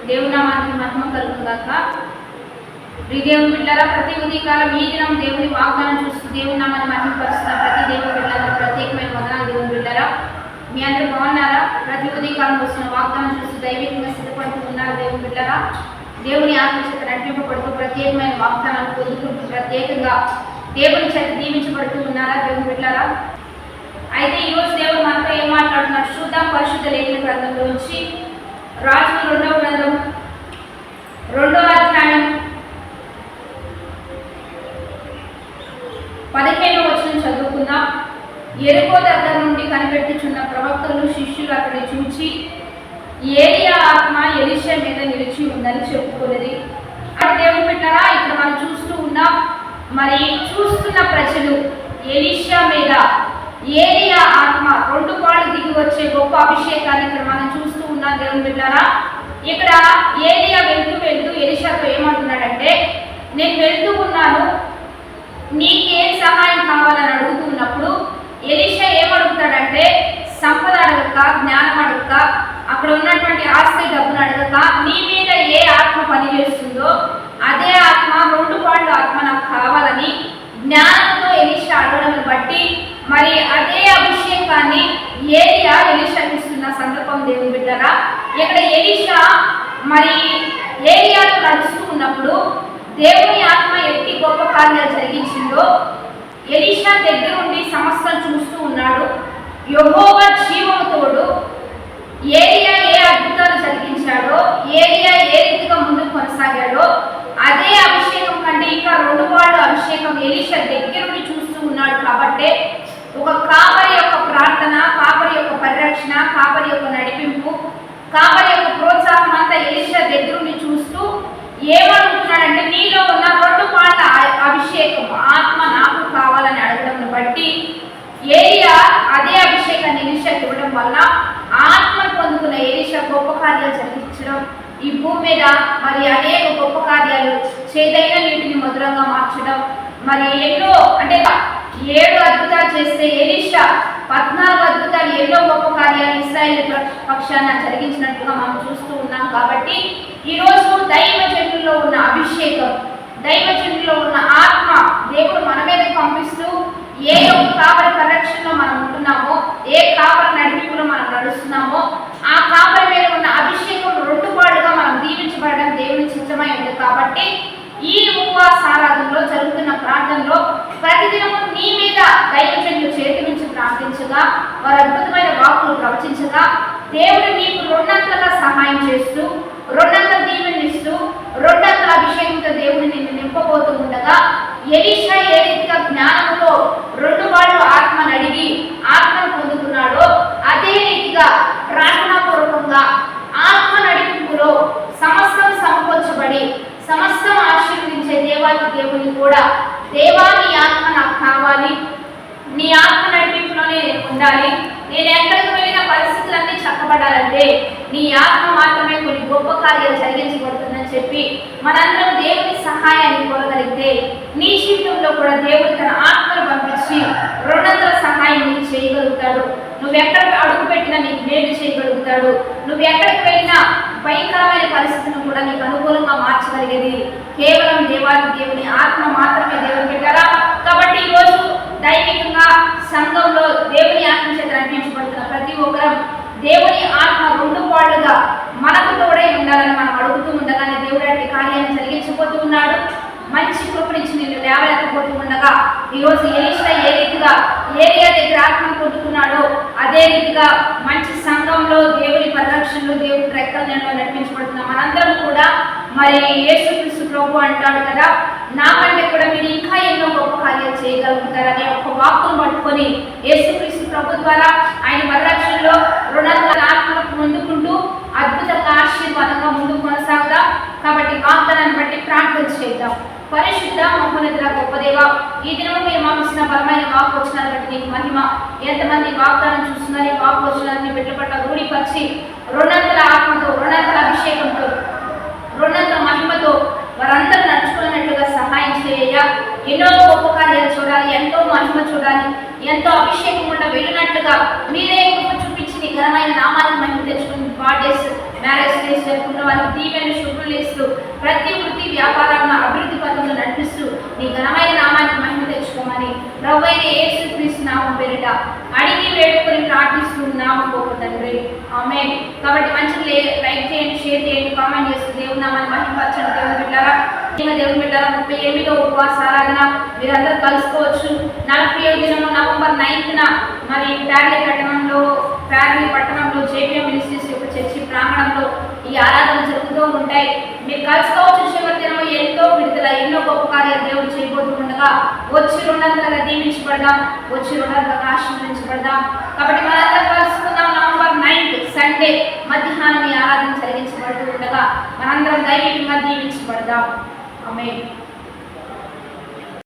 దేవుని నామానికి మహిమ కలుగును గాక. దేవుని బిడ్డలారా, ప్రతి ఉదయకాలం ఈ దినం దేవుని వాగ్దానం చూస్తూ దేవుని నామాన్ని మహిమపరుస్తున్న ప్రతి దేవుని బిడ్డలకు ప్రత్యేకమైన వందనాలు. దేవుని బిడ్డలారా, మీ అందరూ బాగున్నారా? ప్రతి ఉదయకాలం వస్తున్న వాగ్దానం చూస్తూ దైవికంగా సిద్ధపడుతూ ఉన్నారు. దేవుని బిడ్డలారా, దేవుని ఆత్మచేత నడిపింపబడుతూ ప్రత్యేకమైన వాగ్దానాలు పొందుకుంటూ ప్రత్యేకంగా దేవుని చేత దీవించబడుతూ ఉన్నారా? దేవుని బిడ్డలారా, అయితే ఈరోజు దేవుడు మనతో ఏం మాట్లాడుతున్నారు చూద్దాం. పరిశుద్ధ లేఖన గ్రంథంలోంచి రాజుల 2వ గ్రంథం 2వ అధ్యాయం 15వ వచనం చదువుకుందాం. యెరికో దగ్గర నుండి కనిపెట్టుచున్న ప్రవక్తలు శిష్యులు అక్కడిని చూచి ఏలియా ఆత్మ ఎలీషా మీద నిలిచి ఉందని చెప్పుకున్నది. అది దేవుని బిడ్డలారా, ఇక్కడ మనం చూస్తూ ఉన్నాం. మరి చూస్తున్న ప్రజలు ఎలీషా మీద ఏలియా ఆత్మ 2 పాళ్ళు దిగి వచ్చే గొప్ప అభిషేకాన్ని ఇక్కడ మనం చూస్తూ ఉన్నాం. దేవుని బిడ్డలారా, ఇక్కడ ఏలియా వెళ్తూ ఎలీషాతో ఏమంటున్నాడంటే, నేను వెళ్తూ ఉన్నాను, నీకేం సహాయం కావాలని అడుగుతున్నప్పుడు ఎలీషా ఏమడుగుతాడంటే, సంపద అడగక, జ్ఞానం అడగక, అక్కడ ఉన్నటువంటి ఆస్తి డబ్బును అడగక, నీ మీద ఏ ఆత్మ పనిచేస్తుందో అదే ఆత్మ 2 పాళ్ళు ఆత్మ నాకు కావాలని జ్ఞానంతో ఎలీషా అడగడం బట్టి మరి అదే అభిషేకాన్ని ఎలీషాకి ఇస్తున్న సందర్భం. దేవుని బిడ్డలారా, ఇక్కడ ఎలీషా మరి ఏలియాతో నడుస్తూ ఉన్నప్పుడు దేవుని ఆత్మ ఎట్టి గొప్ప కార్యాలు జరిగించిందో ఎలీషా దగ్గరుండి సమస్తం చూస్తూ ఉన్నాడు. యెహోవా జీవము తోడు ఏలియా ఏ అద్భుతాలు జరిగించాడో, ఏలియా ఏ రీతిగా ముందుకు కొనసాగాడో అదే అభిషేకం కంటే ఇంకా 2 పాళ్ళు అభిషేకం ఎలీషా దగ్గరుండి చూస్తూ ఉన్నాడు. కాబట్టి ఒక కాపరి యొక్క ప్రార్థన, కాపరి యొక్క పరిరక్షణ, కాపరి యొక్క నడిపింపు, కాపరి యొక్క ప్రోత్సాహం అంతా ఎలీషా దగ్గరుండి చూస్తూ ఏమనుకుంటున్నాడంటే, నీలో ఉన్న 2 పాళ్ళ అభిషేకం ఆత్మ నాకు కావాలని అడగడం బట్టి ఏలియా అదే అభిషేకాన్ని ఎలీషాకి ఇవ్వడం వల్ల ఆత్మను పొందుకున్న ఎలీషా గొప్ప కార్యాలు జరిగించడం, ఈ భూమి మీద మరి అనేక గొప్ప కార్యాలు, చేదైన నీటిని మధురంగా మార్చడం, మరి ఎన్నో అంటే 7 అద్భుతాలు చేస్తే ఎలీషా 14 అద్భుతాలు, ఎన్నో గొప్ప కార్యాలు ఇశ్రాయేలు పక్షాన జరిగించినట్టుగా మనం చూస్తూ ఉన్నాం. కాబట్టి ఈరోజు దైవజనుల్లో ఉన్న అభిషేకం, దైవజనుల్లో ఉన్న ఆత్మ దేవుడు మన మీద పంపిస్తూ ఏ ఒక్క కాపరి పరిరక్షణలో మనం ఉంటున్నామో, ఏ కాపరి నడిపింపులో మనం నడుస్తున్నామో ఆ కాపరి మీద ఉన్న అభిషేకం 2 పాళ్ళుగా మనం దీవించబడడం దేవుని చిత్తమై ఉంది. కాబట్టి ఈ ఉపవాస ఆరాధనలో జరుగుతున్న ప్రార్థనలో ప్రతిదినము నీ మీద దైవజనులు చేతి నుంచి ప్రార్థించగా, వారు అద్భుతమైన వాక్కులు ప్రవచించగా దేవుడు నీకు 2 సహాయం చేస్తూ, 2 దీవెనిస్తూ, 2 అభిషేకంతో దేవుడు నిన్ను నింపబోతూ ఉండగా ఎలీషా ఏ రీతిగా జ్ఞానంలో 2 పాళ్ళు ఆత్మను అడిగి ఆత్మను పొందుకున్నాడో అదే రీతిగా ప్రార్థనాపూర్వకంగా ఆత్మ నడిపింపులో సమస్తం సమకూర్చబడి సమస్తం ఆశీర్వదించే దేవుని కూడా, దేవా నీ ఆత్మ నాకు కావాలి, నీ ఆత్మ నడిపింపులోనే నేను ఉండాలి, నేను ఎక్కడికి వెళ్ళిన పరిస్థితులన్నీ చక్కబడాలంటే నీ ఆత్మ మాత్రమే కొన్ని గొప్ప కార్యాలు జరిగించబడుతుందని చెప్పి మనందరం దేవుని సహాయాన్ని కోరగలిగితే నీ జీవితంలో కూడా దేవుడు తన ఆత్మను పంపించి 2 సహాయం నీకు చేయగలుగుతాడు. నువ్వు ఎక్కడ అడుగు పెట్టినా నీకు మేలు చేయగలుగుతాడు. నువ్వు ఎక్కడికి వెళ్ళినా భయంకరమైన పరిస్థితులను కూడా నీకు అనుకూలంగా మార్చగలిగేది కేవలం దేవుని ఆత్మ మాత్రమే. దేవుని బిడ్డలారా, కాబట్టి ఈరోజు దైవికంగా సంఘంలో దేవుని ఆత్మ చేత నడిపించబడుతున్న ప్రతి ఒక్కరం దేవుని ఆత్మ 2 పాళ్ళుగా మనకు తోడై ఉండాలని మనం అడుగుతూ ఉండగానే దేవుడు అట్టి కార్యాన్ని జరిగించబోతూ ఉన్నాడు. మంచి కృపనిచ్చి నిన్ను లేవలేకపోతూ ఉండగా ఈరోజు ఎలీషా ఏ రీతిగా ఏలియా దగ్గర ఆత్మను పొందుకున్నాడో అదే రీతిగా మంచి సంఘంలో దేవుని పరిరక్షణలో దేవుని రెక్కల నెలలో నడిపించబడుతున్న మనందరం కూడా మరి యేసుక్రీస్తు ప్రభు అంటాడు కదా, నాకంటే కూడా మీరు ఇంకా ఎన్నో గొప్ప కార్యాలు చేయగలుగుతారనే ఒక వాక్కును పట్టుకొని యేసుక్రీస్తు ప్రభు ద్వారా ఆయన పరిరక్షణలో 2 ఆత్మను పొందుకుంటూ అద్భుతంగా ఆశీర్వాదంగా ముందుకు కొనసాగుదాం. కాబట్టి వాగ్దానాన్ని బట్టి ప్రార్థన చేద్దాం. పరిశుద్ధ మహోన్నతుడ గొప్ప దేవా, ఈ దినము మీరు మాకు ఇచ్చిన బలమైన వాక్ వచనాలను బట్టి నీకు మహిమ. ఎంతమంది వాగ్దానం చూస్తున్నారు, ఈ వాక్ వచనాన్ని బిడ్డల పట్ల రూఢిపరిచి 2 ఆత్మతో, 2 అభిషేకంతో, 2 మహిమతో వారందరూ నడుచుకున్నట్లుగా సహాయం చేయ. ఎన్నో గొప్ప కార్యాలు చూడాలి, ఎంతో మహిమ చూడాలి, ఎంతో అభిషేకం ఉన్న వెళ్ళినట్లుగా మీరే కృప చూపించి నీ ఘనమైన నామాన్ని మహిమ తెచ్చుకుని మ్యారేజ్ జరుపుకున్న వారికి దీవెన శుభ్రులు ఇస్తూ ప్రతి వృత్తి వ్యాపారాలను అభివృద్ధి పథంలో నడిపిస్తూ నీ ఘనమైన నామానికి మహిమ తెచ్చుకోమని ప్రభువైన యేసుక్రీస్తు నామం పేరిట అడిగి వేడుకొని ప్రార్థిస్తున్నాము గొప్ప తండ్రి ఆమేన్. కాబట్టి మంచిగా లైక్ చేయండి, షేర్ చేయండి, కామెంట్ చేస్తూ దేవుని నామాన్ని మహిమపరచండి. దేవుని బిడ్డలారా, దేవుని బిడ్డలారా, 38వ ఉపవాస ఆరాధన మీరందరూ కలుసుకోవచ్చు. 40వ దినము నవంబర్ 9న మరి ప్యార్లీ పట్టణంలో జేపీఎం మినిస్ట్రీస్ యొక్క చర్చి ప్రాంగణంలో ఈ ఆరాధన జరుగుతూ ఉంటాయి. మీరు కలుసుకోవచ్చు. చివరి దినము ఎంతో విడుదల, ఎన్నో గొప్ప కార్యాలు దేవుడు చేయబోతుండగా వచ్చి 200గా దీవించబడదాం, వచ్చి 200గా ఆశీర్వదించబడదాం. కాబట్టి మనందరం కలుసుకుందాం. నవంబర్ 9 సండే మధ్యాహ్నం ఈ ఆరాధన జరిగించబడుతూ ఉండగా మనందరం దైవికంగా దీవించబడదాం. ఆమేన్.